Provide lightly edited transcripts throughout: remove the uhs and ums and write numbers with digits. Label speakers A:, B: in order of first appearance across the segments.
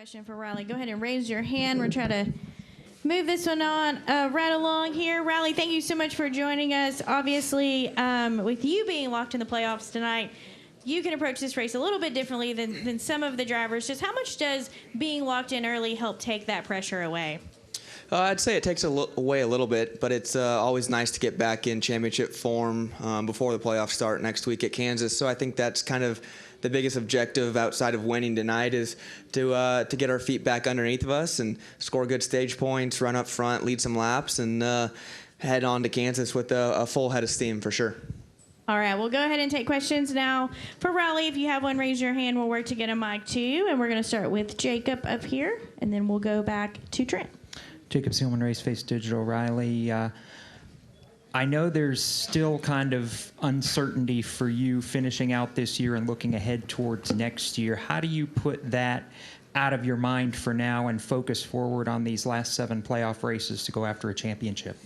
A: question for Riley. Go ahead and raise your hand. We're trying to move this one on right along here. Riley, thank you so much for joining us. Obviously, with you being locked in the playoffs tonight, you can approach this race a little bit differently than some of the drivers. Just how much does being locked in early help take that pressure away?
B: I'd say it takes away a little bit, but it's always nice to get back in championship form before the playoffs start next week at Kansas. So I think that's kind of the biggest objective outside of winning tonight is to get our feet back underneath of us and score good stage points, run up front, lead some laps, and head on to Kansas with a full head of steam for sure.
A: All right, we'll go ahead and take questions now. For Riley, if you have one, raise your hand. We'll work to get a mic to you. And we're going to start with Jacob up here, and then we'll go back to Trent.
C: Jacob Seelman, Race Face Digital. Riley, I know there's still kind of uncertainty for you finishing out this year and looking ahead towards next year. How do you put that out of your mind for now and focus forward on these last 7 playoff races to go after a championship?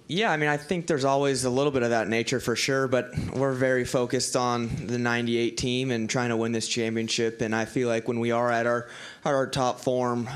B: Yeah, I mean, I think there's always a little bit of that nature for sure, but we're very focused on the 98 team and trying to win this championship. And I feel like when we are at our top form,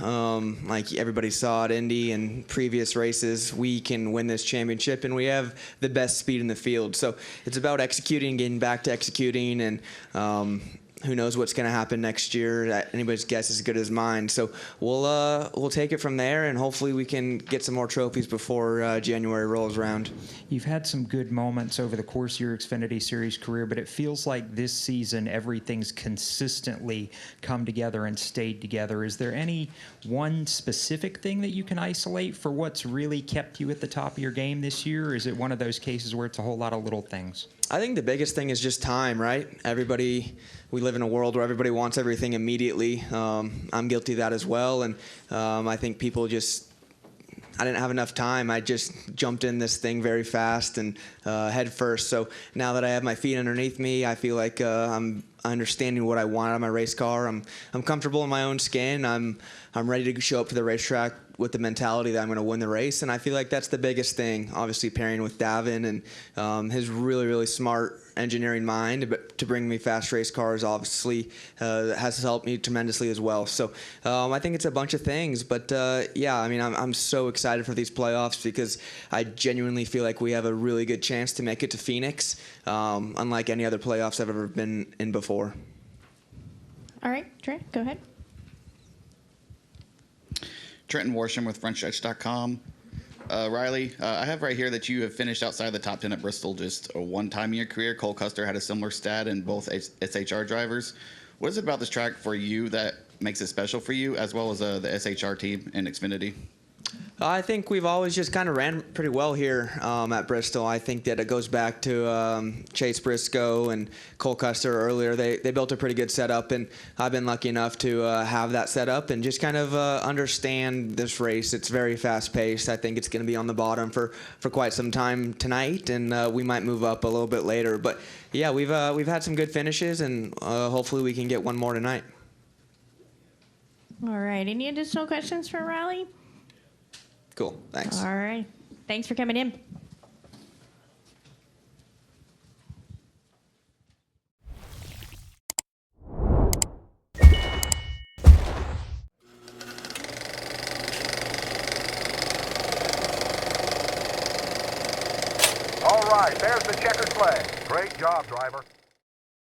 B: like everybody saw at Indy and previous races, we can win this championship and we have the best speed in the field. So it's about executing, getting back to executing, and who knows what's going to happen next year. Anybody's guess is as good as mine. So we'll take it from there, and hopefully we can get some more trophies before January rolls around.
C: You've had some good moments over the course of your Xfinity Series career, but it feels like this season everything's consistently come together and stayed together. Is there any one specific thing that you can isolate for what's really kept you at the top of your game this year, or is it one of those cases where it's a whole lot of little things?
B: I think the biggest thing is just time, right? We live in a world where everybody wants everything immediately. I'm guilty of that as well, and I think people I didn't have enough time. I just jumped in this thing very fast and head first. So now that I have my feet underneath me, I feel like I'm understanding what I want out of my race car. I'm comfortable in my own skin. I'm ready to show up to the racetrack with the mentality that I'm going to win the race, and I feel like that's the biggest thing. Obviously, pairing with Davin and his really, really smart engineering mind, but to bring me fast race cars obviously has helped me tremendously as well. So I think it's a bunch of things, but yeah, I mean, I'm so excited for these playoffs because I genuinely feel like we have a really good chance to make it to Phoenix, unlike any other playoffs I've ever been in before.
A: All right, Trent, go ahead.
D: Trenton Worsham with FrontStretch.com. Riley, I have right here that you have finished outside the top 10 at Bristol just one time in your career. Cole Custer had a similar stat in both SHR drivers. What is it about this track for you that makes it special for you, as well as the SHR team in Xfinity?
B: I think we've always just kind of ran pretty well here at Bristol. I think that it goes back to Chase Briscoe and Cole Custer earlier. They built a pretty good setup, and I've been lucky enough to have that setup and just kind of understand this race. It's very fast-paced. I think it's going to be on the bottom for quite some time tonight, and we might move up a little bit later. But yeah, we've had some good finishes, and hopefully we can get one more tonight.
A: All right. Any additional questions for Riley?
B: Cool. Thanks.
A: All right. Thanks for coming in.
E: All right, there's the checkered flag. Great job, driver.